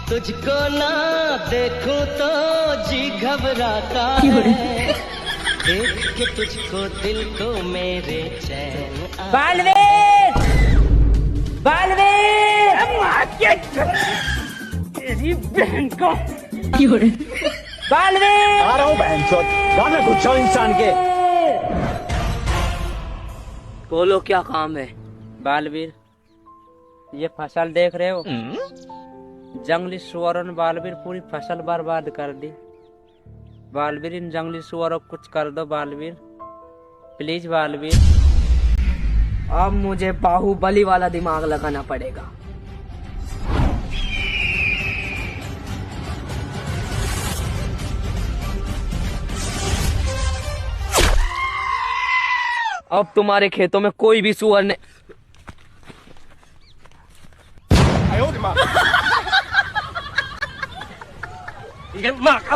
तुझको ना देखूं तो जी घबराता है, देख के तुझको दिल को मेरे चैन बालवीर बालवीर तेरी बहन को बालवीर आ रहा हूँ बहनचोद, गाना गुच्छा इंसान के। बोलो क्या काम है? बालवीर, ये फसल देख रहे हो? जंगली सुअरों ने बालवीर पूरी फसल बर्बाद कर दी। बालवीर, इन जंगली सुअरों को कुछ कर दो बालवीर, प्लीज बालवीर। अब मुझे बाहुबली वाला दिमाग लगाना पड़ेगा। अब तुम्हारे खेतों में कोई भी सुअर ने ये माँ का